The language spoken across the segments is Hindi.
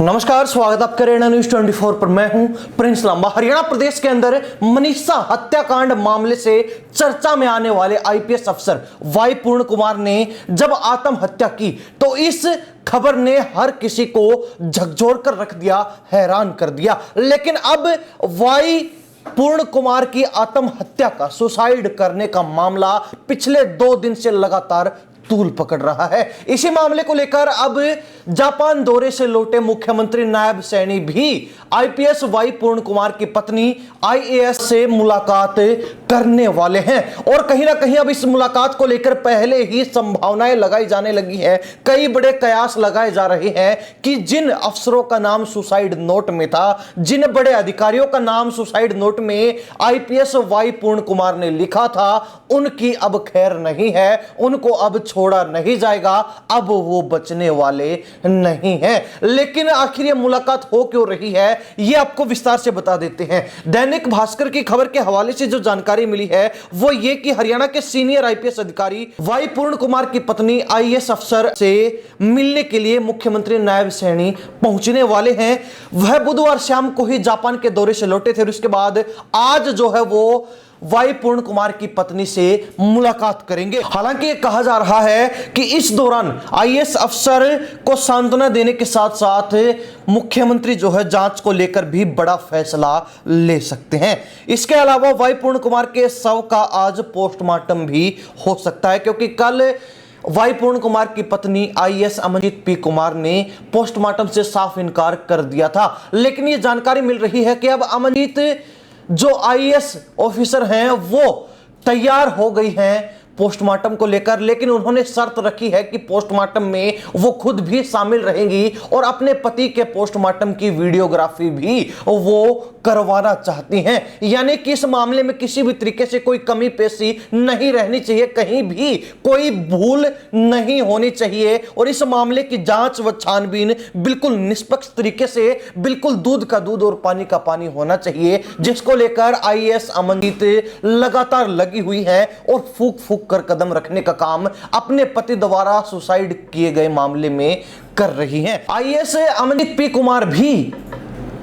नमस्कार, स्वागत आपका हरियाणा न्यूज 24 पर। मैं हूं प्रिंस लांबा। हरियाणा प्रदेश के अंदर मनीषा हत्याकांड मामले से चर्चा में आने वाले आईपीएस अफसर वाई पूर्ण कुमार ने जब आत्महत्या की तो इस खबर ने हर किसी को झकझोर कर रख दिया, हैरान कर दिया। लेकिन अब वाई पूर्ण कुमार की आत्महत्या का, सुसाइड करने का मामला पिछले 2 दिन से लगातार तूल पकड़ रहा है। इसी मामले को लेकर अब जापान दौरे से लौटे मुख्यमंत्री नायब सैनी भी आईपीएस वाई पूर्ण कुमार की पत्नी आईएएस से मुलाकात करने वाले हैं। और कहीं ना कहीं अब इस मुलाकात को लेकर पहले ही संभावनाएं लगाई जाने लगी है। कई बड़े कयास लगाए जा रहे हैं कि जिन अफसरों का नाम सुसाइड नोट में था, जिन बड़े अधिकारियों का नाम सुसाइड नोट में आईपीएस वाई पूर्ण कुमार ने लिखा था, उनकी अब खैर नहीं है, उनको अब छोड़ा नहीं जाएगा, अब वो बचने वाले नहीं हैं। लेकिन आखिर ये मुलाकात हो क्यों रही है, ये आपको विस्तार से बता देते हैं। दैनिक भास्कर की खबर के हवाले से जो जानकारी मिली है वो ये कि हरियाणा के सीनियर आईपीएस अधिकारी वाई पूर्ण कुमार की पत्नी आईएएस अफसर से मिलने के लिए मुख्यमंत्री नायब सैनी पहुंचने वाले हैं। वह बुधवार शाम को ही जापान के दौरे से लौटे थे और उसके बाद आज जो है वो वाई पूर्ण कुमार की पत्नी से मुलाकात करेंगे। हालांकि यह कहा जा रहा है कि इस दौरान आईएएस अफसर को सांत्वना देने के साथ साथ मुख्यमंत्री जो है जांच को लेकर भी बड़ा फैसला ले सकते हैं। इसके अलावा वाई पूर्ण कुमार के शव का आज पोस्टमार्टम भी हो सकता है, क्योंकि कल वाई पूर्ण कुमार की पत्नी आईएएस अमनजीत पी कुमार ने पोस्टमार्टम से साफ इनकार कर दिया था। लेकिन यह जानकारी मिल रही है कि अब अमनजीत जो आईएएस ऑफिसर हैं वो तैयार हो गई हैं पोस्टमार्टम को लेकर। लेकिन उन्होंने शर्त रखी है कि पोस्टमार्टम में वो खुद भी शामिल रहेंगी और अपने पति के पोस्टमार्टम की वीडियोग्राफी भी वो करवाना चाहती हैं। यानी कि इस मामले में किसी भी तरीके से कोई कमी पेशी नहीं रहनी चाहिए, कहीं भी कोई भूल नहीं होनी चाहिए और इस मामले की जांच व छानबीन बिल्कुल निष्पक्ष तरीके से, बिल्कुल दूध का दूध और पानी का पानी होना चाहिए, जिसको लेकर आईएएस अमनजीत लगातार लगी हुई है और फूक फूक कर कदम रखने का काम अपने पति द्वारा सुसाइड किए गए मामले में कर रही हैं। आईएएस अमनजीत पी कुमार भी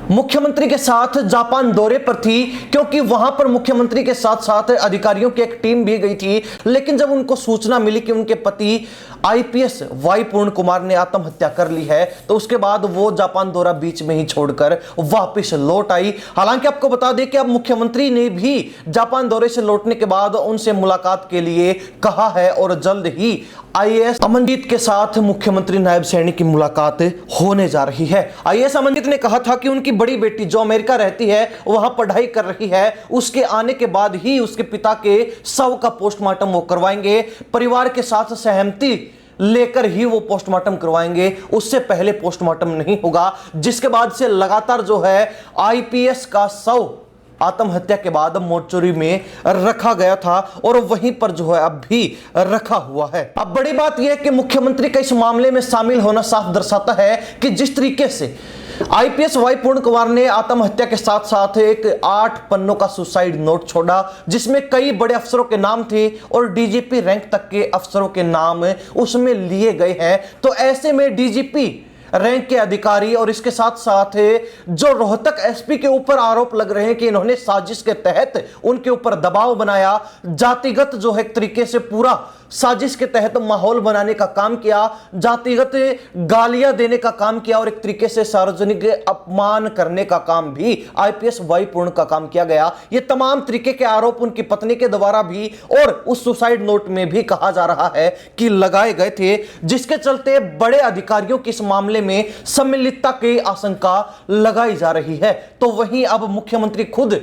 मुख्यमंत्री के साथ जापान दौरे पर थी, क्योंकि वहां पर मुख्यमंत्री के साथ साथ अधिकारियों की एक टीम भी गई थी। लेकिन जब उनको सूचना मिली कि उनके पति आईपीएस वाई पूर्ण कुमार ने आत्महत्या कर ली है तो उसके बाद वो जापान दौरा बीच में ही छोड़कर वापस लौट आई। हालांकि आपको बता दें कि अब मुख्यमंत्री ने भी जापान दौरे से लौटने के बाद उनसे मुलाकात के लिए कहा है और जल्द ही आईएएस अमनजीत के साथ मुख्यमंत्री नायब सैनी की मुलाकात होने जा रही है। आईएएस अमनजीत ने कहा था कि उनकी बड़ी बेटी जो अमेरिका रहती है, वहां पढ़ाई कर रही है, उसके आने के बाद ही उसके पिता के शव का पोस्टमार्टम वो करवाएंगे। परिवार के साथ सहमति लेकर ही वो पोस्टमार्टम करवाएंगे, उससे पहले पोस्टमार्टम नहीं होगा। जिसके बाद से लगातार जो है आईपीएस का शव आत्महत्या के बाद मोर्चरी में रखा गया था और वहीं पर जो है अब भी रखा हुआ है। अब बड़ी बात यह है कि मुख्यमंत्री का इस मामले में शामिल होना साफ दर्शाता है कि जिस तरीके से आईपीएस वाई पूर्ण कुमार ने आत्महत्या के साथ साथ एक 8 पन्नों का सुसाइड नोट छोड़ा, जिसमें कई बड़े अफसरों के नाम थे और डीजीपी रैंक तक के अफसरों के नाम उसमें लिए गए हैं। तो ऐसे में डीजीपी रैंक के अधिकारी और इसके साथ साथ जो रोहतक एसपी के ऊपर आरोप लग रहे हैं कि इन्होंने साजिश के तहत उनके ऊपर दबाव बनाया, जातिगत जो है एक तरीके से पूरा साजिश के तहत माहौल बनाने का काम किया, जातिगत गालियां देने का काम किया और एक तरीके से सार्वजनिक अपमान करने का काम भी आईपीएस वाई पूर्ण का काम किया गया। ये तमाम तरीके के आरोप उनकी पत्नी के द्वारा भी और उस सुसाइड नोट में भी कहा जा रहा है कि लगाए गए थे, जिसके चलते बड़े अधिकारियों की इस मामले में सम्मिलितता की आशंका लगाई जा रही है। तो वहीं अब मुख्यमंत्री खुद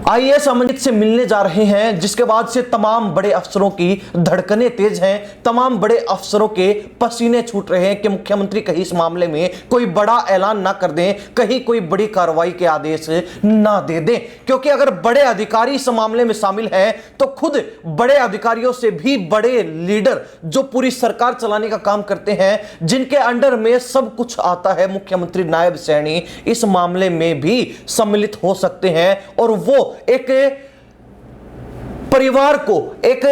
आईएएस अमनजीत से मिलने जा रहे हैं, जिसके बाद से तमाम बड़े अफसरों की धड़कनें तेज हैं, तमाम बड़े अफसरों के पसीने छूट रहे हैं कि मुख्यमंत्री कहीं इस मामले में कोई बड़ा ऐलान ना कर दें, कहीं कोई बड़ी कार्रवाई के आदेश ना दे दें। क्योंकि अगर बड़े अधिकारी इस मामले में शामिल हैं तो खुद बड़े अधिकारियों से भी बड़े लीडर जो पूरी सरकार चलाने का काम करते हैं, जिनके अंडर में सब कुछ आता है, मुख्यमंत्री नायब सैनी इस मामले में भी सम्मिलित हो सकते हैं और वो एक परिवार को, एक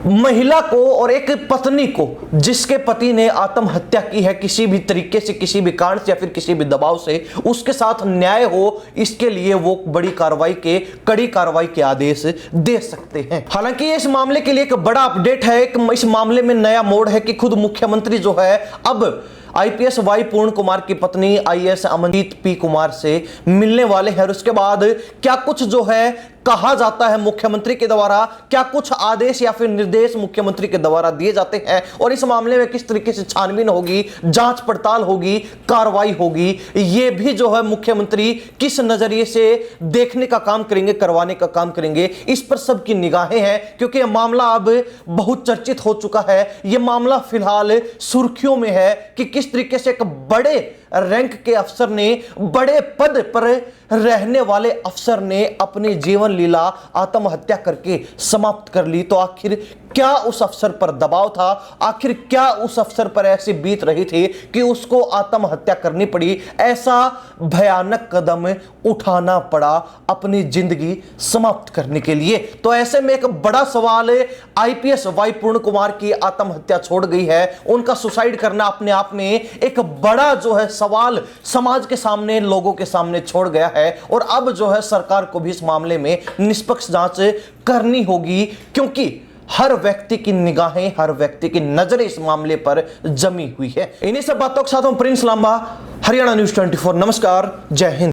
महिला को और एक पत्नी को जिसके पति ने आत्महत्या की है किसी भी तरीके से, किसी भी कारण से या फिर किसी भी दबाव से, उसके साथ न्याय हो, इसके लिए वो बड़ी कार्रवाई के, कड़ी कार्रवाई के आदेश दे सकते हैं। हालांकि इस मामले के लिए एक बड़ा अपडेट है, इस मामले में नया मोड़ है कि खुद मुख्यमंत्री जो है अब आईपीएस वाई पूर्ण कुमार की पत्नी आईएएस अमनदीप पी कुमार से मिलने वाले हैं। और उसके बाद क्या कुछ जो है कहा जाता है मुख्यमंत्री के द्वारा, क्या कुछ आदेश या फिर निर्देश मुख्यमंत्री के द्वारा दिए जाते हैं, और इस मामले में किस तरीके से छानबीन होगी, जांच पड़ताल होगी, कार्रवाई होगी, ये भी जो है मुख्यमंत्री किस नजरिए से देखने का काम करेंगे, करवाने का काम करेंगे, इस पर सबकी निगाहें हैं। क्योंकि यह मामला अब बहुत चर्चित हो चुका है। यह मामला फिलहाल सुर्खियों में है कि किस तरीके से एक बड़े रैंक के अफसर ने, बड़े पद पर रहने वाले अफसर ने अपनी जीवन लीला आत्महत्या करके समाप्त कर ली। तो आखिर क्या उस अफसर पर दबाव था, आखिर क्या उस अफसर पर ऐसी बीत रही थी कि उसको आत्महत्या करनी पड़ी, ऐसा भयानक कदम उठाना पड़ा अपनी जिंदगी समाप्त करने के लिए। तो ऐसे में एक बड़ा सवाल आईपीएस वाई पूर्ण कुमार की आत्महत्या छोड़ गई है, उनका सुसाइड करना अपने आप में एक बड़ा जो है सवाल समाज के सामने, लोगों के सामने छोड़ गया है। और अब जो है सरकार को भी इस मामले में निष्पक्ष जांच करनी होगी, क्योंकि हर व्यक्ति की निगाहें, हर व्यक्ति की नजरें इस मामले पर जमी हुई है। इन्हीं सब बातों के साथ हम प्रिंस लांबा, हरियाणा न्यूज़ 24। नमस्कार, जय हिंद।